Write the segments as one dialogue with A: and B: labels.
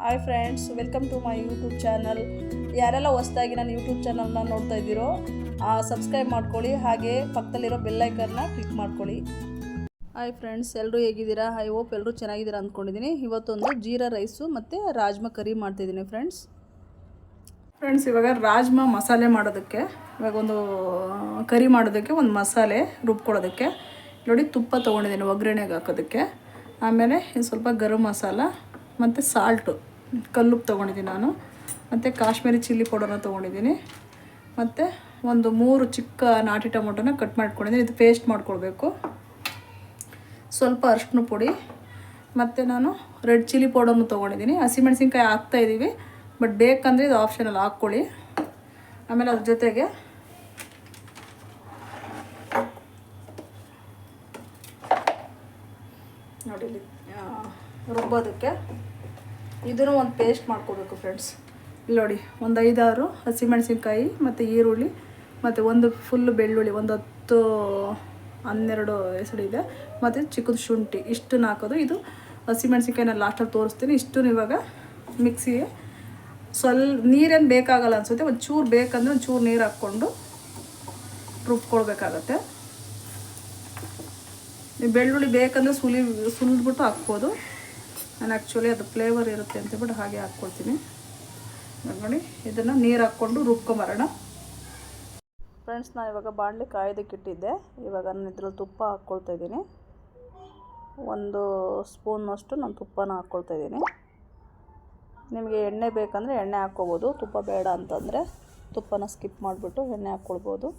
A: Hi friends, welcome to my YouTube channel. ಯಾರೆಲ್ಲ ಹೊಸದಾಗಿ ನನ್ನ ಯೂಟ್ಯೂಬ್ ಚಾನಲ್ನ ನೋಡ್ತಾ ಇದ್ದೀರೋ ಸಬ್ಸ್ಕ್ರೈಬ್ ಮಾಡ್ಕೊಳ್ಳಿ, ಹಾಗೆ ಪಕ್ಕದಲ್ಲಿರೋ ಬೆಲ್ಲೈಕನ್ನ ಕ್ಲಿಕ್ ಮಾಡ್ಕೊಳ್ಳಿ. ಹಾಯ್ ಫ್ರೆಂಡ್ಸ್, ಎಲ್ಲರೂ ಹೇಗಿದ್ದೀರಾ? ಐ ಹೋಪ್ ಎಲ್ಲರೂ ಚೆನ್ನಾಗಿದ್ದೀರಾ ಅಂದ್ಕೊಂಡಿದ್ದೀನಿ. ಇವತ್ತೊಂದು ಜೀರಾ ರೈಸು ಮತ್ತು ರಾಜ್ಮಾ ಕರಿ ಮಾಡ್ತಾಯಿದ್ದೀನಿ ಫ್ರೆಂಡ್ಸ್. ಇವಾಗ ರಾಜ್ಮಾ ಮಸಾಲೆ ಮಾಡೋದಕ್ಕೆ, ಇವಾಗ ಒಂದು ಕರಿ ಮಾಡೋದಕ್ಕೆ ಒಂದು ಮಸಾಲೆ ರುಬ್ಕೊಳ್ಳೋದಕ್ಕೆ ನೋಡಿ, ತುಪ್ಪ ತೊಗೊಂಡಿದ್ದೀನಿ ಒಗ್ಗರಣೆಗೆ ಹಾಕೋದಕ್ಕೆ. ಆಮೇಲೆ ಸ್ವಲ್ಪ ಗರಂ ಮಸಾಲ ಮತ್ತು ಸಾಲ್ಟು, ಕಲ್ಲುಪ್ಪು ತೊಗೊಂಡಿದ್ದೀನಿ ನಾನು, ಮತ್ತು ಕಾಶ್ಮೀರಿ ಚಿಲ್ಲಿ ಪೌಡರ್ನ ತೊಗೊಂಡಿದ್ದೀನಿ, ಮತ್ತು ಒಂದು 3 ಚಿಕ್ಕ ನಾಟಿ ಟೊಮೊಟೊನ ಕಟ್ ಮಾಡ್ಕೊಂಡಿದ್ದೀನಿ. ಇದು ಪೇಸ್ಟ್ ಮಾಡ್ಕೊಳ್ಬೇಕು. ಸ್ವಲ್ಪ ಅರಿಶಿನ ಪುಡಿ, ಮತ್ತು ನಾನು ರೆಡ್ ಚಿಲ್ಲಿ ಪೌಡರ್ನು ತೊಗೊಂಡಿದ್ದೀನಿ. ಹಸಿಮೆಣಸಿನ್ಕಾಯಿ ಹಾಕ್ತಾಯಿದ್ದೀವಿ, ಬಟ್ ಬೇಕಂದರೆ ಇದು ಆಪ್ಷನಲ್ ಹಾಕ್ಕೊಳ್ಳಿ. ಆಮೇಲೆ ಅದ್ರ ಜೊತೆಗೆ ನೋಡಿ ರುಬ್ಬೋದಕ್ಕೆ ಇದನ್ನು ಒಂದು ಪೇಸ್ಟ್ ಮಾಡ್ಕೋಬೇಕು ಫ್ರೆಂಡ್ಸ್. ಇಲ್ಲಿ ನೋಡಿ, ಒಂದು 5-6 ಹಸಿಮೆಣಸಿನ್ಕಾಯಿ ಮತ್ತು ಈರುಳ್ಳಿ ಮತ್ತು ಒಂದು ಫುಲ್ ಬೆಳ್ಳುಳ್ಳಿ, ಒಂದು 10-12 ಹೆಸರಿದೆ, ಮತ್ತು ಚಿಕ್ಕದು ಶುಂಠಿ, ಇಷ್ಟನ್ನು ಹಾಕೋದು. ಇದು ಹಸಿಮೆಣಸಿನ್ಕಾಯಿನ ಲಾಸ್ಟಲ್ಲಿ ತೋರಿಸ್ತೀನಿ. ಇಷ್ಟನ್ನು ಇವಾಗ ಮಿಕ್ಸಿಗೆ ನೀರೇನು ಬೇಕಾಗಲ್ಲ ಅನಿಸುತ್ತೆ, ಒಂದು ಚೂರು ಬೇಕಂದರೆ ಒಂದು ಚೂರು ನೀರು ಹಾಕ್ಕೊಂಡು ರುಬ್ಕೊಳ್ಬೇಕಾಗತ್ತೆ. ನೀವು ಬೆಳ್ಳುಳ್ಳಿ ಬೇಕಂದರೆ ಸುಲಿದ್ಬಿಟ್ಟು ಹಾಕ್ಬೋದು. ನಾನು ಆ್ಯಕ್ಚುಲಿ ಅದು ಫ್ಲೇವರ್ ಇರುತ್ತೆ ಅಂತೇಳ್ಬಿಟ್ಟು ಹಾಗೆ ಹಾಕ್ಕೊಳ್ತೀನಿ. ನೋಡಿ, ಇದನ್ನು ನೀರು ಹಾಕ್ಕೊಂಡು ರುಬ್ಕೊಂಬರೋಣ ಫ್ರೆಂಡ್ಸ್. ನಾನು ಇವಾಗ ಬಾಣಲೆ ಕಾಯೋದಕ್ಕೆ ಇಟ್ಟಿದ್ದೆ. ಇವಾಗ ನಾನು ಇದ್ರಲ್ಲಿ ತುಪ್ಪ ಹಾಕ್ಕೊಳ್ತಾಯಿದ್ದೀನಿ. 1 ಸ್ಪೂನಷ್ಟು ನಾನು ತುಪ್ಪನ ಹಾಕ್ಕೊಳ್ತಾಯಿದ್ದೀನಿ. ನಿಮಗೆ ಎಣ್ಣೆ ಬೇಕಂದರೆ ಎಣ್ಣೆ ಹಾಕ್ಕೋಬೋದು, ತುಪ್ಪ ಬೇಡ ಅಂತಂದರೆ ತುಪ್ಪನ ಸ್ಕಿಪ್ ಮಾಡಿಬಿಟ್ಟು ಎಣ್ಣೆ ಹಾಕ್ಕೊಳ್ಬೋದು.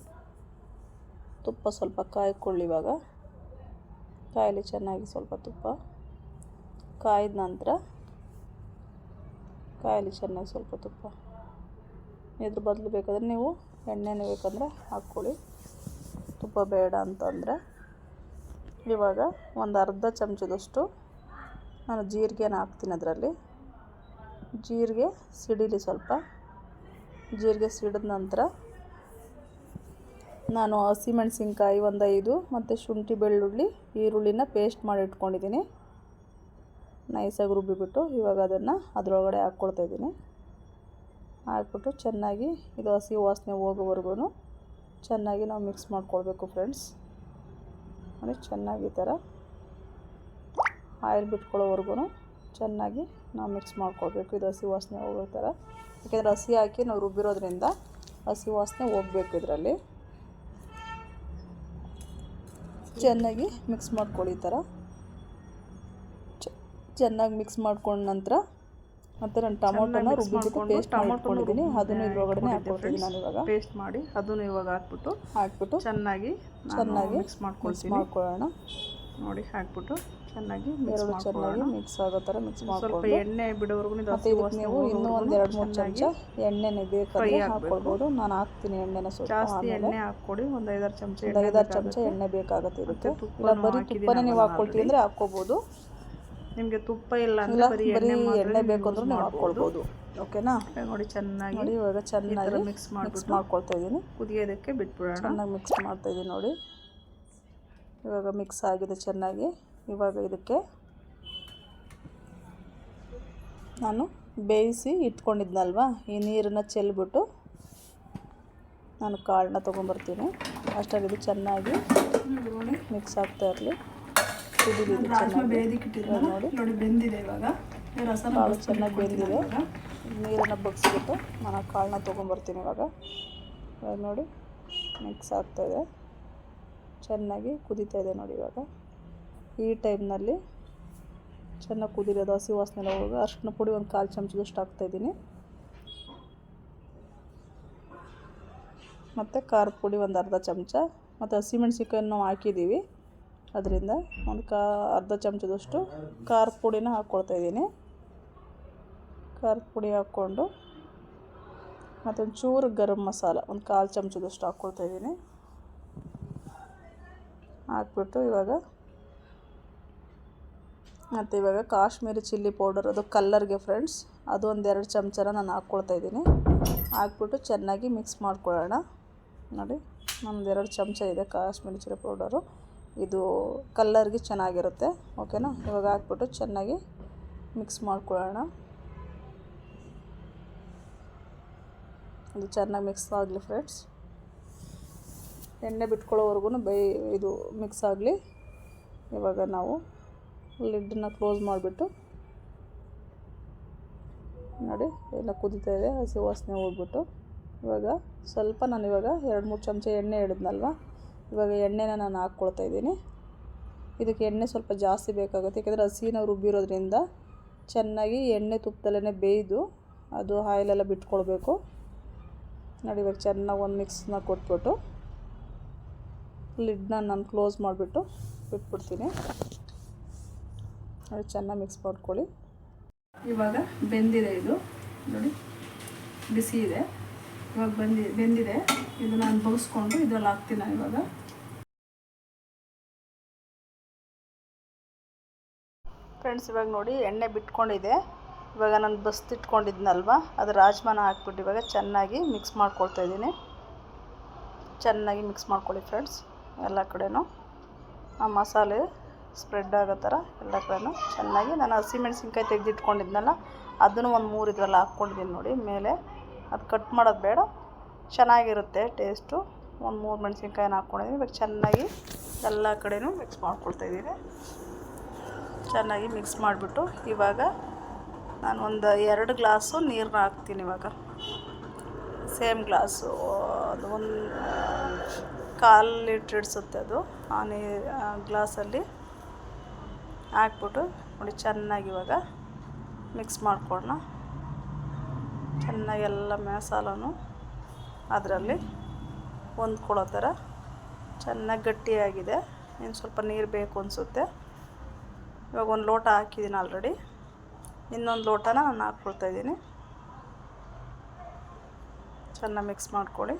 A: ತುಪ್ಪ ಸ್ವಲ್ಪ ಕಾಯ್ಕೊಳ್ಳಿ. ಇವಾಗ ಕಾಯಲಿ ಚೆನ್ನಾಗಿ. ಸ್ವಲ್ಪ ತುಪ್ಪ ಕಾಯ್ದ ನಂತರ ಕಾಯಲಿ ಚೆನ್ನಾಗಿ ಸ್ವಲ್ಪ ತುಪ್ಪ. ಇದ್ರ ಬದಲು ಬೇಕಾದರೆ ನೀವು ಎಣ್ಣೆನೇ ಬೇಕಂದರೆ ಹಾಕ್ಕೊಳ್ಳಿ, ತುಪ್ಪ ಬೇಡ ಅಂತಂದರೆ. ಇವಾಗ ಒಂದು ಅರ್ಧ ಚಮಚದಷ್ಟು ನಾನು ಜೀರಿಗೆನ ಹಾಕ್ತೀನಿ. ಅದರಲ್ಲಿ ಜೀರಿಗೆ ಸಿಡಿಲಿ ಸ್ವಲ್ಪ. ಜೀರಿಗೆ ಸಿಡಿದ ನಂತರ ನಾನು ಹಸಿಮೆಣಸಿನ್ಕಾಯಿ ಒಂದು 5 ಮತ್ತು ಶುಂಠಿ ಬೆಳ್ಳುಳ್ಳಿ ಈರುಳ್ಳಿನ ಪೇಸ್ಟ್ ಮಾಡಿ ಇಟ್ಕೊಂಡಿದ್ದೀನಿ, ನೈಸಾಗಿ ರುಬ್ಬಿಬಿಟ್ಟು. ಇವಾಗ ಅದನ್ನು ಅದರೊಳಗಡೆ ಹಾಕ್ಕೊಳ್ತಾಯಿದ್ದೀನಿ. ಹಾಕ್ಬಿಟ್ಟು ಚೆನ್ನಾಗಿ ಇದು ಹಸಿ ವಾಸನೆ ಹೋಗೋವರೆಗೂ ಚೆನ್ನಾಗಿ ನಾವು ಮಿಕ್ಸ್ ಮಾಡ್ಕೊಳ್ಬೇಕು ಫ್ರೆಂಡ್ಸ್. ನೋಡಿ, ಚೆನ್ನಾಗಿ ಈ ಥರ ಆಯಿಲ್ ಬಿಟ್ಕೊಳ್ಳೋವರೆಗೂ ಚೆನ್ನಾಗಿ ನಾವು ಮಿಕ್ಸ್ ಮಾಡ್ಕೊಳ್ಬೇಕು. ಇದು ಹಸಿ ವಾಸನೆ ಹೋಗೋ ಥರ, ಯಾಕೆಂದರೆ ಹಸಿ ಹಾಕಿ ನಾವು ರುಬ್ಬಿರೋದ್ರಿಂದ ಹಸಿ ವಾಸನೆ ಹೋಗಬೇಕು. ಇದರಲ್ಲಿ ಚೆನ್ನಾಗಿ ಮಿಕ್ಸ್ ಮಾಡ್ಕೊಳ್ಳಿ. ಈ ಥರ ಚೆನ್ನಾಗಿ ಮಿಕ್ಸ್ ಮಾಡ್ಕೊಂಡ ನಂತರ ಮತ್ತು ನಾನು ಟೊಮೊಟೊನ ರುಬ್ಬಿಬಿಟ್ಟು ಪೇಸ್ಟ್ ಮಾಡ್ಕೊಂಡಿದ್ದೀನಿ, ಅದನ್ನು ಇದ್ರೊಳಗಡೆ ಹಾಕ್ಕೊಳ್ತೀನಿ. ನಾನು ಇವಾಗ ಪೇಸ್ಟ್ ಮಾಡಿ ಅದನ್ನು ಇವಾಗ ಹಾಕ್ಬಿಟ್ಟು ಚೆನ್ನಾಗಿ ಮಿಕ್ಸ್ ಮಾಡ್ಕೊಳ್ಳೋಣ. ನೋಡಿ, ಹಾಕ್ಬಿಟ್ಟು ಚೆನ್ನಾಗಿ ಚೆನ್ನಾಗಿ ಮಿಕ್ಸ್ ಆಗೋ ಥರ ಮಿಕ್ಸ್ ಮಾಡ್ಕೊಂಡು ಸ್ವಲ್ಪ ಎಣ್ಣೆ ಬಿಡೋವರೆಗೂ. ಮತ್ತು ಇದಕ್ಕೆ ನೀವು ಇನ್ನೂ ಒಂದು 2-3 ಚಮಚ ಎಣ್ಣೆನೇ ಬೇಕಾದರೆ ಹಾಕ್ಕೊಳ್ಬೋದು. ನಾನು ಹಾಕ್ತೀನಿ ಎಣ್ಣೆನ ಸ್ವಲ್ಪ ಜಾಸ್ತಿ. ಎಣ್ಣೆ ಹಾಕ್ಕೊಡಿ, ಒಂದು 5-6 ಚಮಚ ಎಣ್ಣೆ ಬೇಕಾಗುತ್ತೆ ಇದಕ್ಕೆ. ಇಲ್ಲ ಬರೀ ತುಪ್ಪನೇ ನೀವು ಹಾಕ್ಕೊಳ್ತೀವಿ ಅಂದರೆ ಹಾಕ್ಕೋಬೋದು. ನಿಮಗೆ ತುಪ್ಪ ಇಲ್ಲ ಅಂದರೆ ಬರೀ ಎಣ್ಣೆ ಬೇಕು ಅಂದ್ರೂ ನೀವು ಹಾಕ್ಕೊಳ್ಬೋದು. ಓಕೆನಾ? ನೋಡಿ, ಚೆನ್ನಾಗಿ ನೋಡಿ, ಇವಾಗ ಚೆನ್ನಾಗಿ ಮಿಕ್ಸ್ ಮಾಡ್ಕೊಳ್ತಾ ಇದ್ದೀನಿ. ಕುದಿಯೋದಕ್ಕೆ ಬಿಟ್ಬಿಡೋಣ. ಚೆನ್ನಾಗಿ ಮಿಕ್ಸ್ ಮಾಡ್ತಾಯಿದ್ದೀನಿ ನೋಡಿ. ಇವಾಗ ಮಿಕ್ಸ್ ಆಗಿದೆ ಚೆನ್ನಾಗಿ. ಇವಾಗ ಇದಕ್ಕೆ ನಾನು ಬೇಯಿಸಿ ಇಟ್ಕೊಂಡಿದ್ನಲ್ವ, ಈ ನೀರನ್ನು ಚೆಲ್ಬಿಟ್ಟು ನಾನು ಕಾಳನ್ನ ತೊಗೊಂಬರ್ತೀನಿ. ಅಷ್ಟಾಗಿ ಇದು ಚೆನ್ನಾಗಿ ಮಿಕ್ಸ್ ಆಗ್ತಾ ಇರಲಿ, ಕುದಿಲಿ ಚೆನ್ನಾಗಿ. ನೋಡಿ, ಬೆಂದಿದೆ. ಇವಾಗ ಕಾಳು ಚೆನ್ನಾಗಿ ಬೆಂದಿದೆ. ನೀರನ್ನು ಬಗ್ಸ್ಬಿಟ್ಟು ನಾನು ಕಾಳನ್ನ ತೊಗೊಂಬರ್ತೀನಿ. ಇವಾಗ ನೋಡಿ, ಮಿಕ್ಸ್ ಆಗ್ತಾಯಿದೆ, ಚೆನ್ನಾಗಿ ಕುದೀತಾ ಇದೆ ನೋಡಿ. ಇವಾಗ ಈ ಟೈಮ್ನಲ್ಲಿ ಚೆನ್ನಾಗಿ ಕುದಿರೋದು, ಹಸಿ ವಾಸನೆ ಹೋಗುವಾಗ ಅರಿಶಿನ ಪುಡಿ ಒಂದು 1/4 ಚಮಚದಷ್ಟು ಹಾಕ್ತಾಯಿದ್ದೀನಿ, ಮತ್ತು ಖಾರದ ಪುಡಿ ಒಂದು ಅರ್ಧ ಚಮಚ, ಮತ್ತು ಹಸಿಮೆಣ್ಸಿನ್ಕಾಯನ್ನು ನಾವು ಹಾಕಿದ್ದೀವಿ, ಅದರಿಂದ ಒಂದು ಅರ್ಧ ಚಮಚದಷ್ಟು ಖಾರದ ಪುಡಿನ ಹಾಕ್ಕೊಳ್ತಾಯಿದ್ದೀನಿ. ಖಾರದ ಪುಡಿ ಹಾಕ್ಕೊಂಡು ಮತ್ತೊಂದು ಚೂರು ಗರಂ ಮಸಾಲ ಒಂದು 1/4 ಚಮಚದಷ್ಟು ಹಾಕ್ಕೊಳ್ತಾಯಿದ್ದೀನಿ. ಹಾಕ್ಬಿಟ್ಟು ಇವಾಗ ಕಾಶ್ಮೀರಿ ಚಿಲ್ಲಿ ಪೌಡರ್, ಅದು ಕಲ್ಲರ್ಗೆ ಫ್ರೆಂಡ್ಸ್, ಅದು ಒಂದು 2 ಚಮಚನ ನಾನು ಹಾಕ್ಕೊಳ್ತಾಯಿದ್ದೀನಿ. ಹಾಕ್ಬಿಟ್ಟು ಚೆನ್ನಾಗಿ ಮಿಕ್ಸ್ ಮಾಡ್ಕೊಳ್ಳೋಣ. ನೋಡಿ, ನಮ್ಮದು 2 ಚಮಚ ಇದೆ ಕಾಶ್ಮೀರಿ ಚಿಲ್ಲಿ ಪೌಡರು. ಇದು ಕಲ್ಲರ್ಗೆ ಚೆನ್ನಾಗಿರುತ್ತೆ. ಓಕೆನಾ? ಇವಾಗ ಹಾಕ್ಬಿಟ್ಟು ಚೆನ್ನಾಗಿ ಮಿಕ್ಸ್ ಮಾಡ್ಕೊಳ್ಳೋಣ. ಅದು ಚೆನ್ನಾಗಿ ಮಿಕ್ಸ್ ಆಗಲಿ ಫ್ರೆಂಡ್ಸ್. ಎಣ್ಣೆ ಬಿಟ್ಕೊಳ್ಳೋವರೆಗೂ ಇದು ಮಿಕ್ಸ್ ಆಗಲಿ. ಇವಾಗ ನಾವು ಲಿಡ್ಡನ್ನ ಕ್ಲೋಸ್ ಮಾಡಿಬಿಟ್ಟು ನೋಡಿ ಎಲ್ಲ ಕುದೀತಾ ಇದೆ, ಹಸಿ ವಾಸನೆ ಹೋಗ್ಬಿಟ್ಟು ಇವಾಗ ಸ್ವಲ್ಪ ನಾನಿವಾಗ 2-3 ಚಮಚ ಎಣ್ಣೆ ಹಿಡಿದ್ನಲ್ವ, ಇವಾಗ ಎಣ್ಣೆನ ನಾನು ಹಾಕ್ಕೊಳ್ತಾ ಇದ್ದೀನಿ. ಇದಕ್ಕೆ ಎಣ್ಣೆ ಸ್ವಲ್ಪ ಜಾಸ್ತಿ ಬೇಕಾಗುತ್ತೆ, ಯಾಕೆಂದರೆ ಹಸಿನ ರುಬ್ಬಿರೋದ್ರಿಂದ ಚೆನ್ನಾಗಿ ಎಣ್ಣೆ ತುಪ್ಪದಲ್ಲೇ ಬೇಯ್ದು ಅದು ಆಯಿಲೆಲ್ಲ ಬಿಟ್ಕೊಳ್ಬೇಕು. ನೋಡಿ ಇವಾಗ ಚೆನ್ನಾಗಿ ಒಂದು ಮಿಕ್ಸ್ನ ಕೊಟ್ಬಿಟ್ಟು ಲಿಡ್ನ ನಾನು ಕ್ಲೋಸ್ ಮಾಡಿಬಿಟ್ಟು ಬಿಟ್ಬಿಡ್ತೀನಿ. ನೋಡಿ ಚೆನ್ನಾಗಿ ಮಿಕ್ಸ್ ಮಾಡ್ಕೊಳ್ಳಿ. ಇವಾಗ ಬೆಂದಿದೆ, ಇದು ನೋಡಿ ಬಿಸಿ ಇದೆ. ಇವಾಗ ಬೆಂದಿದೆ, ಇದು ನಾನು ಬಗ್ಸ್ಕೊಂಡು ಇದರಲ್ಲಿ ಹಾಕ್ತೀನಿ ಇವಾಗ. ಫ್ರೆಂಡ್ಸ್ ಇವಾಗ ನೋಡಿ ಎಣ್ಣೆ ಬಿಟ್ಕೊಂಡಿದೆ. ಇವಾಗ ನಾನು ಬಸ್ತಿಟ್ಕೊಂಡಿದ್ನಲ್ವ ಅದು ರಾಜ್ಮಾನ ಹಾಕ್ಬಿಟ್ಟು ಇವಾಗ ಚೆನ್ನಾಗಿ ಮಿಕ್ಸ್ ಮಾಡ್ಕೊಳ್ತಾ ಇದ್ದೀನಿ. ಚೆನ್ನಾಗಿ ಮಿಕ್ಸ್ ಮಾಡ್ಕೊಳ್ಳಿ ಫ್ರೆಂಡ್ಸ್. ಎಲ್ಲ ಕಡೆನೂ ಆ ಮಸಾಲೆ ಸ್ಪ್ರೆಡ್ ಆಗೋ ಥರ ಎಲ್ಲ ಕಡೆನೂ ಚೆನ್ನಾಗಿ. ನಾನು ಹಸಿಮೆಣ್ಸಿನ್ಕಾಯಿ ತೆಗೆದಿಟ್ಕೊಂಡಿದ್ನಲ್ಲ ಅದನ್ನು ಒಂದು 3 ಇದರಲ್ಲಿ ಹಾಕ್ಕೊಂಡಿದ್ದೀನಿ ನೋಡಿ ಮೇಲೆ. ಅದು ಕಟ್ ಮಾಡೋದು ಬೇಡ, ಚೆನ್ನಾಗಿರುತ್ತೆ ಟೇಸ್ಟು. ಒಂದು 3 ಮೆಣಸಿನ್ಕಾಯಿನ ಹಾಕ್ಕೊಂಡಿದ್ದೀನಿ. ಇವಾಗ ಚೆನ್ನಾಗಿ ಎಲ್ಲ ಕಡೆನೂ ಮಿಕ್ಸ್ ಮಾಡ್ಕೊಳ್ತಾಯಿದ್ದೀನಿ. ಚೆನ್ನಾಗಿ ಮಿಕ್ಸ್ ಮಾಡಿಬಿಟ್ಟು ಇವಾಗ ನಾನು ಒಂದು 2 ಗ್ಲಾಸು ನೀರನ್ನ ಹಾಕ್ತೀನಿ. ಇವಾಗ ಸೇಮ್ ಗ್ಲಾಸು, ಅದು ಒಂದು 1/4 ಲೀಟ್ರ್ ಇಡಿಸುತ್ತೆ ಅದು. ಆ ಗ್ಲಾಸಲ್ಲಿ ಹಾಕ್ಬಿಟ್ಟು ನೋಡಿ ಚೆನ್ನಾಗಿ ಇವಾಗ ಮಿಕ್ಸ್ ಮಾಡ್ಕೊಳ್ಳೋಣ. ಚೆನ್ನಾಗಿ ಎಲ್ಲ ಮಸಾಲನೂ ಅದರಲ್ಲಿ ಹೊಂದ್ಕೊಳ್ಳೋ ಥರ ಚೆನ್ನಾಗಿ ಗಟ್ಟಿಯಾಗಿದೆ. ಇನ್ನು ಸ್ವಲ್ಪ ನೀರು ಬೇಕು ಅನಿಸುತ್ತೆ. ಇವಾಗ 1 ಲೋಟ ಹಾಕಿದ್ದೀನಿ ಆಲ್ರೆಡಿ, ಇನ್ನೊಂದು ಲೋಟನ ನಾನು ಹಾಕ್ಕೊಳ್ತಾಯಿದ್ದೀನಿ. ಚೆನ್ನಾಗಿ ಮಿಕ್ಸ್ ಮಾಡ್ಕೊಳ್ಳಿ,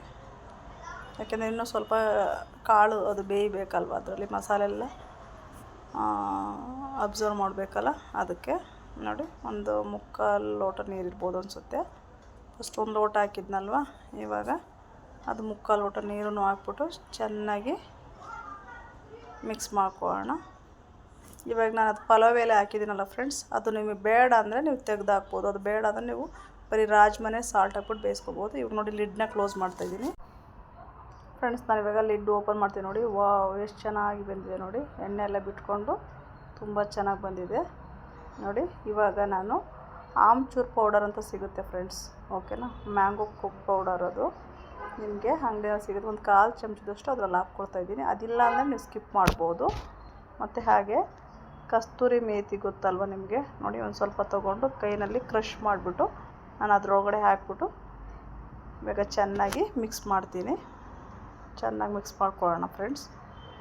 A: ಯಾಕೆಂದರೆ ಇನ್ನೂ ಸ್ವಲ್ಪ ಕಾಳು ಅದು ಬೇಯಬೇಕಲ್ವ, ಅದರಲ್ಲಿ ಮಸಾಲೆ ಎಲ್ಲ ಅಬ್ಸರ್ವ್ ಮಾಡಬೇಕಲ್ಲ, ಅದಕ್ಕೆ ನೋಡಿ ಒಂದು 3/4 ಲೋಟ ನೀರಿರ್ಬೋದು ಅನಿಸುತ್ತೆ. ಫಸ್ಟ್ 1 ಲೋಟ ಹಾಕಿದ್ನಲ್ವ, ಇವಾಗ ಅದು 3/4 ಲೋಟ ನೀರನ್ನು ಹಾಕ್ಬಿಟ್ಟು ಚೆನ್ನಾಗಿ ಮಿಕ್ಸ್ ಮಾಡ್ಕೊಳ್ಳೋಣ. ಇವಾಗ ನಾನು ಅದು ಪಲಾವ್ ಎಲೆ ಹಾಕಿದ್ದೀನಲ್ಲ ಫ್ರೆಂಡ್ಸ್, ಅದು ನಿಮಗೆ ಬೇಡ ಅಂದರೆ ನೀವು ತೆಗೆದು ಹಾಕ್ಬೋದು. ಅದು ಬೇಡ ಅಂದರೆ ನೀವು ಬರೀ ರಾಜ್ಮಾನೆ ಸಾಲ್ಟ್ ಹಾಕ್ಬಿಟ್ಟು ಬೇಯಿಸ್ಕೊಬೋದು. ಇವಾಗ ನೋಡಿ ಲಿಡ್ನ ಕ್ಲೋಸ್ ಮಾಡ್ತಾಯಿದ್ದೀನಿ ಫ್ರೆಂಡ್ಸ್. ನಾನು ಇವಾಗ ಲಿಡ್ ಓಪನ್ ಮಾಡ್ತೀನಿ. ನೋಡಿ ವಾವ್ ಎಷ್ಟು ಚೆನ್ನಾಗಿ ಬಂದಿದೆ ನೋಡಿ. ಎಣ್ಣೆ ಎಲ್ಲ ಬಿಟ್ಕೊಂಡು ತುಂಬ ಚೆನ್ನಾಗಿ ಬಂದಿದೆ ನೋಡಿ. ಇವಾಗ ನಾನು ಆಮ್ಚೂರ್ ಪೌಡರ್ ಅಂತ ಸಿಗುತ್ತೆ ಫ್ರೆಂಡ್ಸ್, ಓಕೆನಾ. ಮ್ಯಾಂಗೋ ಕುಕ್ ಪೌಡರ್ ಅದು ನಿಮಗೆ ಅಂಗಡಿಯಲ್ಲಿ ಸಿಗುತ್ತೆ. ಒಂದು 1/4 ಚಮಚದಷ್ಟು ಅದರಲ್ಲಿ ಹಾಕ್ಕೊಳ್ತಾಯಿದ್ದೀನಿ. ಅದಿಲ್ಲ ಅಂದರೆ ನೀವು ಸ್ಕಿಪ್ ಮಾಡ್ಬೋದು. ಮತ್ತು ಹಾಗೆ ಕಸ್ತೂರಿ ಮೇಥಿ ಗೊತ್ತಲ್ವ ನಿಮಗೆ, ನೋಡಿ ಒಂದು ಸ್ವಲ್ಪ ತೊಗೊಂಡು ಕೈನಲ್ಲಿ ಕ್ರಷ್ ಮಾಡಿಬಿಟ್ಟು ನಾನು ಅದರೊಳಗಡೆ ಹಾಕ್ಬಿಟ್ಟು ಇವಾಗ ಚೆನ್ನಾಗಿ ಮಿಕ್ಸ್ ಮಾಡ್ತೀನಿ. ಚೆನ್ನಾಗಿ ಮಿಕ್ಸ್ ಮಾಡ್ಕೊಳ್ಳೋಣ ಫ್ರೆಂಡ್ಸ್.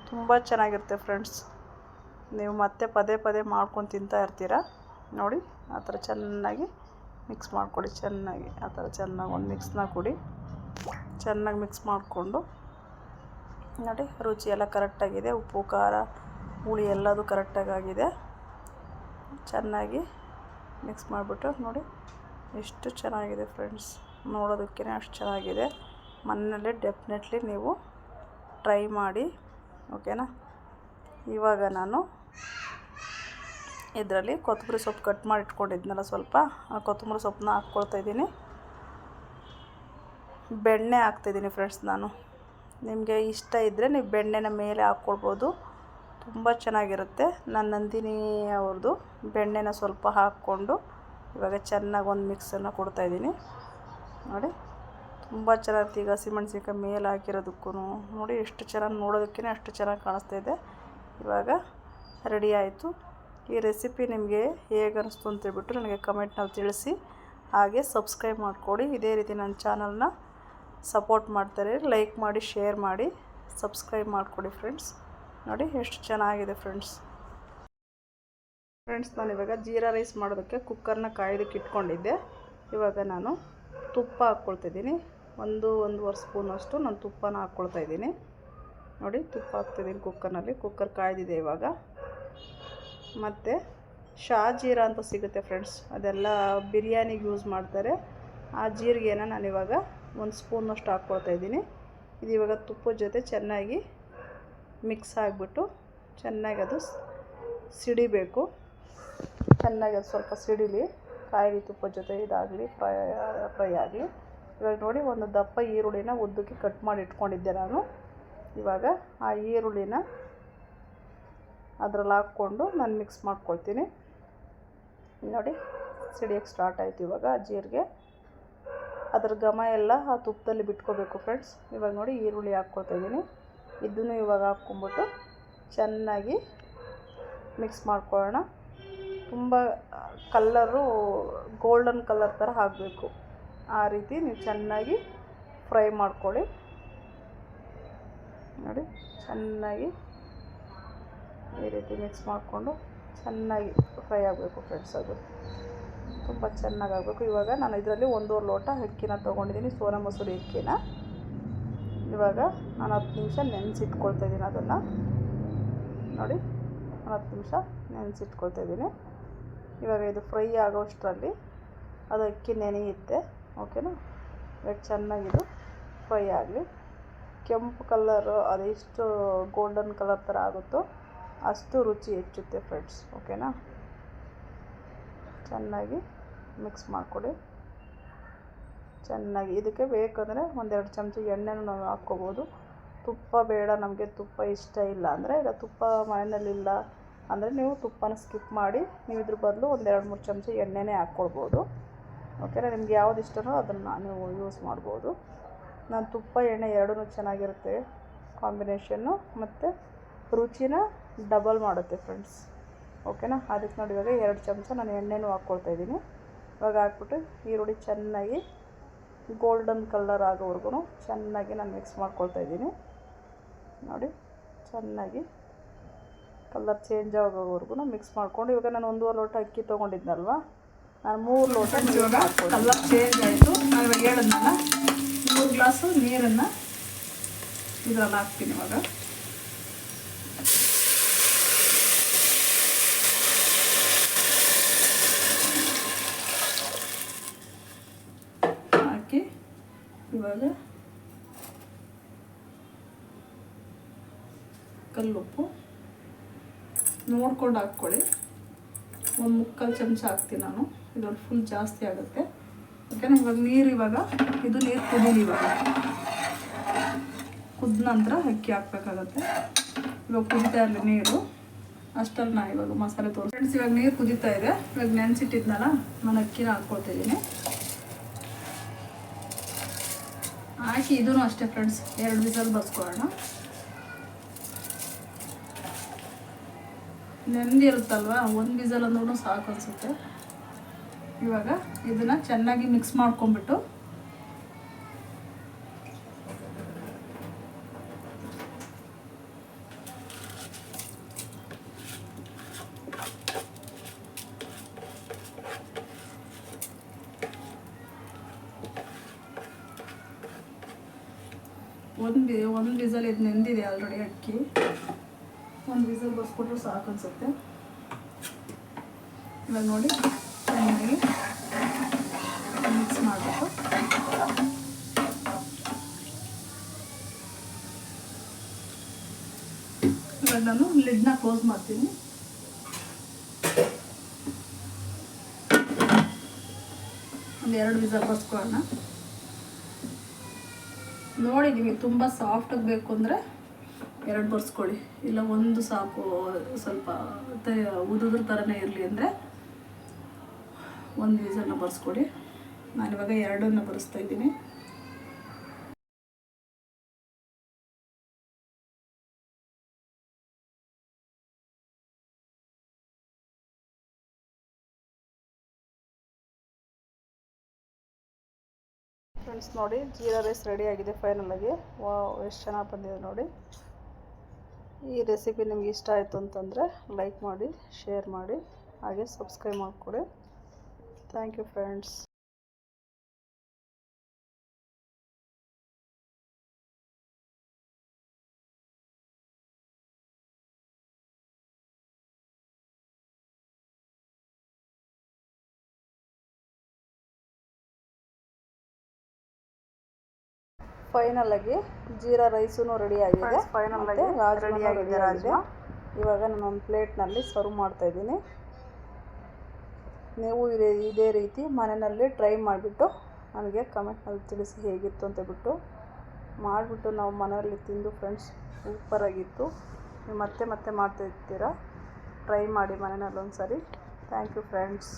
A: ತುಂಬ ಚೆನ್ನಾಗಿರುತ್ತೆ ಫ್ರೆಂಡ್ಸ್. ನೀವು ಮತ್ತೆ ಪದೇ ಪದೇ ಮಾಡ್ಕೊಂಡು ತಿಂತಾ ಇರ್ತೀರ ನೋಡಿ. ಆ ಥರ ಚೆನ್ನಾಗಿ ಮಿಕ್ಸ್ ಮಾಡ್ಕೊಳ್ಳಿ. ಚೆನ್ನಾಗಿ ಆ ಥರ ಚೆನ್ನಾಗಿ ಒಂದು ಮಿಕ್ಸ್ನ ಕೊಡಿ. ಚೆನ್ನಾಗಿ ಮಿಕ್ಸ್ ಮಾಡಿಕೊಂಡು ನೋಡಿ ರುಚಿ ಎಲ್ಲ ಕರೆಕ್ಟಾಗಿದೆ. ಉಪ್ಪು ಖಾರ ಹುಳಿ ಎಲ್ಲದು ಕರೆಕ್ಟಾಗಿದೆ. ಚೆನ್ನಾಗಿ ಮಿಕ್ಸ್ ಮಾಡಿಬಿಟ್ಟು ನೋಡಿ ಎಷ್ಟು ಚೆನ್ನಾಗಿದೆ ಫ್ರೆಂಡ್ಸ್. ನೋಡೋದಕ್ಕೇ ಅಷ್ಟು ಚೆನ್ನಾಗಿದೆ. ಮನೆಯಲ್ಲೇ ಡೆಫಿನೆಟ್ಲಿ ನೀವು ಟ್ರೈ ಮಾಡಿ, ಓಕೆನಾ. ಇವಾಗ ನಾನು ಇದರಲ್ಲಿ ಕೊತ್ತಂಬರಿ ಸೊಪ್ಪು ಕಟ್ ಮಾಡಿ ಇಟ್ಕೊಂಡಿದ್ನಲ್ಲ ಸ್ವಲ್ಪ, ಆ ಕೊತ್ತಂಬರಿ ಸೊಪ್ಪನ್ನ ಹಾಕ್ಕೊಳ್ತಾಯಿದ್ದೀನಿ. ಬೆಣ್ಣೆ ಹಾಕ್ತಾಯಿದ್ದೀನಿ ಫ್ರೆಂಡ್ಸ್. ನಾನು ನಿಮಗೆ ಇಷ್ಟ ಇದ್ದರೆ ನೀವು ಬೆಣ್ಣೆನ ಮೇಲೆ ಹಾಕ್ಕೊಳ್ಬೋದು, ತುಂಬ ಚೆನ್ನಾಗಿರುತ್ತೆ. ನಾನು ನಂದಿನಿ ಅವ್ರದ್ದು ಬೆಣ್ಣೆನ ಸ್ವಲ್ಪ ಹಾಕ್ಕೊಂಡು ಇವಾಗ ಚೆನ್ನಾಗಿ ಒಂದು ಮಿಕ್ಸನ್ನು ಕೊಡ್ತಾಯಿದ್ದೀನಿ ನೋಡಿ. ತುಂಬ ಚೆನ್ನಾಗಿ ಈಗ ಹಸಿಮೆಣ್ಸಿನ್ಕಾಯಿ ಮೇಲೆ ಹಾಕಿರೋದಕ್ಕೂ ನೋಡಿ ಎಷ್ಟು ಚೆನ್ನಾಗಿ, ನೋಡೋದಕ್ಕೇ ಅಷ್ಟು ಚೆನ್ನಾಗಿ ಕಾಣಿಸ್ತಾಯಿದೆ. ಇವಾಗ ರೆಡಿ ಆಯಿತು. ಈ ರೆಸಿಪಿ ನಿಮಗೆ ಹೇಗೆ ಅನ್ನಿಸ್ತು ಅಂತೇಳ್ಬಿಟ್ಟು ನನಗೆ ಕಮೆಂಟ್ನಲ್ಲಿ ತಿಳಿಸಿ. ಹಾಗೆ ಸಬ್ಸ್ಕ್ರೈಬ್ ಮಾಡಿಕೊಡಿ. ಇದೇ ರೀತಿ ನನ್ನ ಚಾನಲ್ನ ಸಪೋರ್ಟ್ ಮಾಡ್ತಾರೆ. ಲೈಕ್ ಮಾಡಿ, ಶೇರ್ ಮಾಡಿ, ಸಬ್ಸ್ಕ್ರೈಬ್ ಮಾಡಿಕೊಡಿ ಫ್ರೆಂಡ್ಸ್. ನೋಡಿ ಎಷ್ಟು ಚೆನ್ನಾಗಿದೆ ಫ್ರೆಂಡ್ಸ್. ನಾನಿವಾಗ ಜೀರಾ ರೈಸ್ ಮಾಡೋದಕ್ಕೆ ಕುಕ್ಕರ್ನ ಕಾಯೋದಕ್ಕೆ ಇಟ್ಕೊಂಡಿದ್ದೆ. ಇವಾಗ ನಾನು ತುಪ್ಪ ಹಾಕ್ಕೊಳ್ತಿದ್ದೀನಿ. 1-1.5 ಸ್ಪೂನಷ್ಟು ನಾನು ತುಪ್ಪನ ಹಾಕ್ಕೊಳ್ತಾಯಿದ್ದೀನಿ ನೋಡಿ. ತುಪ್ಪ ಹಾಕ್ತಿದ್ದೀನಿ ಕುಕ್ಕರ್ನಲ್ಲಿ. ಕುಕ್ಕರ್ ಕಾಯ್ದಿದೆ ಇವಾಗ. ಮತ್ತು ಶಾಜೀರಾ ಅಂತ ಸಿಗುತ್ತೆ ಫ್ರೆಂಡ್ಸ್, ಅದೆಲ್ಲ ಬಿರಿಯಾನಿಗೆ ಯೂಸ್ ಮಾಡ್ತಾರೆ. ಆ ಜೀರಿಗೆನ ನಾನಿವಾಗ 1 ಸ್ಪೂನಷ್ಟು ಹಾಕ್ಕೊಳ್ತಾಯಿದ್ದೀನಿ. ಇದು ಇವಾಗ ತುಪ್ಪದ ಜೊತೆ ಚೆನ್ನಾಗಿ ಮಿಕ್ಸ್ ಆಗಿಬಿಟ್ಟು ಚೆನ್ನಾಗಿ ಅದು ಸಿಡಿಬೇಕು. ಚೆನ್ನಾಗಿ ಅದು ಸ್ವಲ್ಪ ಸಿಡಿಲಿ, ಕಾಯಿ ತುಪ್ಪದ ಜೊತೆ ಇದಾಗಲಿ, ಫ್ರೈ ಆಗಲಿ. ಇವಾಗ ನೋಡಿ ಒಂದು ದಪ್ಪ ಈರುಳ್ಳಿನ ಉದ್ದಕ್ಕೆ ಕಟ್ ಮಾಡಿ ಇಟ್ಕೊಂಡಿದ್ದೆ ನಾನು. ಇವಾಗ ಆ ಈರುಳ್ಳಿನ ಅದರಲ್ಲಿ ಹಾಕ್ಕೊಂಡು ನಾನು ಮಿಕ್ಸ್ ಮಾಡ್ಕೊಳ್ತೀನಿ. ನೋಡಿ ಸಿಡಿಯೋಕ್ಕೆ ಸ್ಟಾರ್ಟ್ ಆಯಿತು. ಇವಾಗ ಜೀರಿಗೆ ಅದ್ರ ಘಮ ಎಲ್ಲ ಆ ತುಪ್ಪದಲ್ಲಿ ಬಿಟ್ಕೋಬೇಕು ಫ್ರೆಂಡ್ಸ್. ಇವಾಗ ನೋಡಿ ಈರುಳ್ಳಿ ಹಾಕ್ಕೊಳ್ತಾಯಿದ್ದೀನಿ. ಇದನ್ನು ಇವಾಗ ಹಾಕ್ಕೊಂಬಿಟ್ಟು ಚೆನ್ನಾಗಿ ಮಿಕ್ಸ್ ಮಾಡ್ಕೊಳ್ಳೋಣ. ತುಂಬ ಕಲ್ಲರು ಗೋಲ್ಡನ್ ಕಲರ್ ಥರ ಆಗಬೇಕು. ಆ ರೀತಿ ನೀವು ಚೆನ್ನಾಗಿ ಫ್ರೈ ಮಾಡ್ಕೊಳ್ಳಿ. ನೋಡಿ ಚೆನ್ನಾಗಿ ಈ ರೀತಿ ಮಿಕ್ಸ್ ಮಾಡಿಕೊಂಡು ಚೆನ್ನಾಗಿ ಫ್ರೈ ಆಗಬೇಕು ಫ್ರೆಂಡ್ಸ್. ಅದು ತುಂಬ ಚೆನ್ನಾಗಾಗಬೇಕು. ಇವಾಗ ನಾನು ಇದರಲ್ಲಿ 1.5 ಲೋಟ ಅಕ್ಕಿನ ತೊಗೊಂಡಿದ್ದೀನಿ, ಸೋನಾ ಮಸೂರಿ ಅಕ್ಕಿನ. ಇವಾಗ ನಾನು 10 ನಿಮಿಷ ನೆನೆಸಿಟ್ಕೊಳ್ತಾಯಿದ್ದೀನಿ ಅದನ್ನು. ನೋಡಿ 10 ನಿಮಿಷ ನೆನೆಸಿಟ್ಕೊಳ್ತಾಯಿದ್ದೀನಿ. ಇವಾಗ ಇದು ಫ್ರೈ ಆಗೋಷ್ಟರಲ್ಲಿ ಅದು ಅಕ್ಕಿ ನೆನೆಯುತ್ತೆ. ಓಕೆನಾ. ಇವಾಗ ಚೆನ್ನಾಗಿದು ಫ್ರೈ ಆಗಲಿ. ಕೆಂಪು ಕಲರು ಅದೆಷ್ಟು ಗೋಲ್ಡನ್ ಕಲರ್ ಥರ ಆಗುತ್ತೋ ಅಷ್ಟು ರುಚಿ ಹೆಚ್ಚುತ್ತೆ ಫ್ರೆಂಡ್ಸ್. ಓಕೆನಾ. ಚೆನ್ನಾಗಿ ಮಿಕ್ಸ್ ಮಾಡಿಕೊಡಿ. ಚೆನ್ನಾಗಿ ಇದಕ್ಕೆ ಬೇಕಂದರೆ 1-2 ಚಮಚ ಎಣ್ಣೆನೂ ನಾವು ಹಾಕ್ಕೋಬೋದು. ತುಪ್ಪ ಬೇಡ, ನಮಗೆ ತುಪ್ಪ ಇಷ್ಟ ಇಲ್ಲ ಅಂದರೆ, ಇಲ್ಲ ತುಪ್ಪ ಮನೆಯಲ್ಲಿಲ್ಲ ಅಂದರೆ ನೀವು ತುಪ್ಪನ ಸ್ಕಿಪ್ ಮಾಡಿ ನೀವು ಇದ್ರ ಬದಲು 1-2-3 ಚಮಚ ಎಣ್ಣೆನೇ ಹಾಕ್ಕೊಳ್ಬೋದು. ಓಕೆನಾ. ನಿಮ್ಗೆ ಯಾವ್ದು ಇಷ್ಟನೋ ಅದನ್ನು ನೀವು ಯೂಸ್ ಮಾಡ್ಬೋದು. ನಾನು ತುಪ್ಪ ಎಣ್ಣೆ ಎರಡೂ ಚೆನ್ನಾಗಿರುತ್ತೆ ಕಾಂಬಿನೇಷನ್ನು, ಮತ್ತು ರುಚಿನ ಡಬಲ್ ಮಾಡುತ್ತೆ ಫ್ರೆಂಡ್ಸ್. ಓಕೆನಾ. ಅದಕ್ಕೆ ನೋಡಿ ಇವಾಗ 2 ಚಮಚ ನಾನು ಎಣ್ಣೆನೂ ಹಾಕ್ಕೊಳ್ತಾಯಿದ್ದೀನಿ. ಇವಾಗ ಹಾಕ್ಬಿಟ್ಟು ಈರುಳ್ಳಿ ಚೆನ್ನಾಗಿ ಗೋಲ್ಡನ್ ಕಲರ್ ಆಗೋವರೆಗೂ ಚೆನ್ನಾಗಿ ನಾನು ಮಿಕ್ಸ್ ಮಾಡ್ಕೊಳ್ತಾಯಿದ್ದೀನಿ. ನೋಡಿ ಚೆನ್ನಾಗಿ ಕಲರ್ ಚೇಂಜ್ ಆಗೋವರೆಗೂ ಮಿಕ್ಸ್ ಮಾಡಿಕೊಂಡು ಇವಾಗ ನಾನು 1.5 ಲೋಟ ಅಕ್ಕಿ ತೊಗೊಂಡಿದ್ನಲ್ವ, ನಾನು 3 ಲೋಟ ಇವಾಗ ಕಲರ್ ಚೇಂಜ್ ಆಯಿತು. ನಾನು ಇವಾಗ ಹೇಳಿದ್ನಲ್ಲ 3 ಗ್ಲಾಸು ನೀರನ್ನು ಇದರಲ್ಲಿ ಹಾಕ್ತೀನಿ. ಇವಾಗ ಹಾಕಿ ಇವಾಗ ಕಲ್ಲುಪ್ಪು ನೋಡ್ಕೊಂಡು ಹಾಕ್ಕೊಳ್ಳಿ. 1/4 ಚಮಚ ಹಾಕ್ತೀನಿ ನಾನು. ಇದೊಂದು ಫುಲ್ ಜಾಸ್ತಿ ಆಗುತ್ತೆ. ಓಕೆನಾ. ಇವಾಗ ಇದು ನೀರು ಕುದೀಲಿ. ಇವಾಗ ಕುದ್ದ ನಂತರ ಅಕ್ಕಿ ಹಾಕ್ಬೇಕಾಗತ್ತೆ. ಇವಾಗ ಕುದೀತಾ ಇರಲಿ ನೀರು. ಅಷ್ಟಲ್ಲಿ ನಾನು ಇವಾಗ ಮಸಾಲೆ ತೋರಿಸಿ ಫ್ರೆಂಡ್ಸ್. ಇವಾಗ ನೀರು ಕುದೀತಾ ಇದೆ. ಇವಾಗ ನೆನೆಸಿಟ್ಟಿದ್ನಲ್ಲ ನಾನು ಅಕ್ಕಿನ ಹಾಕ್ಕೊಳ್ತಿದ್ದೀನಿ. ಹಾಕಿ ಇದೂ ಅಷ್ಟೇ ಫ್ರೆಂಡ್ಸ್ 2 ವಿಸಲ್ ಬರ್ಸ್ಕೊಳ್ಳೋಣ. ನೆಂದಿರುತ್ತಲ್ವ, 1 ವಿಸಲ್ ಅಂದ್ರೂ ಸಾಕು ಅನಿಸುತ್ತೆ. ಇವಾಗ ಇದನ್ನು ಚೆನ್ನಾಗಿ ಮಿಕ್ಸ್ ಮಾಡ್ಕೊಂಬಿಟ್ಟು ಒಂದು ವಿಸಲ್ ಇದು ನೆಂದಿದೆ ಆಲ್ರೆಡಿ ಅಕ್ಕಿ. 1 ವಿಸಲ್ ಬರ್ಸ್ಕೊಟ್ರೆ ಸಾಕು ಅನಿಸುತ್ತೆ. ಇವಾಗ ನೋಡಿ ಚೆನ್ನಾಗಿ ಮಿಕ್ಸ್ ಮಾಡಬೇಕು. ಇವಾಗ ನಾನು ಲಿಡ್ನ ಕ್ಲೋಸ್ ಮಾಡ್ತೀನಿ. ಒಂದು 2 ವಿಸಲ್ ಬರ್ಸ್ಕೊಳ್ಳೋಣ. ನೋಡಿ ನಿಮಗೆ ತುಂಬ ಸಾಫ್ಟಾಗಿ ಬೇಕು ಅಂದರೆ 2 ಬರ್ಸ್ಕೊಳ್ಳಿ, ಇಲ್ಲ 1 ಸಾಕು. ಸ್ವಲ್ಪ ಉದುದ್ರ ಥರನೇ ಇರಲಿ ಅಂದರೆ 1 ವಿಸಲ್ನ ಬರ್ಸ್ಕೊಡಿ. ನಾನಿವಾಗ 2 ಬರೆಸ್ತಾ ಇದ್ದೀನಿ. ಫ್ರೆಂಡ್ಸ್ ನೋಡಿ ಜೀರಾ ರೈಸ್ ರೆಡಿ ಆಗಿದೆ ಫೈನಲಾಗಿ. ವಾವ್ ಎಷ್ಟು ಚೆನ್ನಾಗಿ ಬಂದಿದೆ ನೋಡಿ. ಈ ರೆಸಿಪಿ ನಿಮ್ಗೆ ಇಷ್ಟ ಆಯಿತು ಅಂತಂದರೆ ಲೈಕ್ ಮಾಡಿ, ಶೇರ್ ಮಾಡಿ, ಹಾಗೆ ಸಬ್ಸ್ಕ್ರೈಬ್ ಮಾಡಿಕೊಡಿ. Thank you friends. ಫೈನಲಾಗಿ ಜೀರಾ ರೈಸೂ ರೆಡಿ ಆಗಿದೆ. ಫೈನಲಾಗಿ ರಾಜ್ಮಾ ರೆಡಿ ಆಗಿದೆ. ಇವಾಗ ನಾನು ಒಂದು ಪ್ಲೇಟ್ನಲ್ಲಿ ಸರ್ವ್ ಮಾಡ್ತಾಯಿದ್ದೀನಿ. ನೀವು ಇದೇ ರೀತಿ ಮನೆಯಲ್ಲಿ ಟ್ರೈ ಮಾಡಿಬಿಟ್ಟು ನನಗೆ ಕಮೆಂಟ್ನಲ್ಲಿ ತಿಳಿಸಿ ಹೇಗಿತ್ತು ಅಂತ ಬಿಟ್ಟು ಮಾಡಿಬಿಟ್ಟು ನಾವು ಮನೆಯಲ್ಲಿ ತಿಂದು ಫ್ರೆಂಡ್ಸ್ ಸೂಪರಾಗಿತ್ತು. ನೀವು ಮತ್ತೆ ಮಾಡ್ತಾಯಿರ್ತೀರಾ, ಟ್ರೈ ಮಾಡಿ ಮನೆಯಲ್ಲಿ ಒಂದು ಸರಿ. Thank you friends.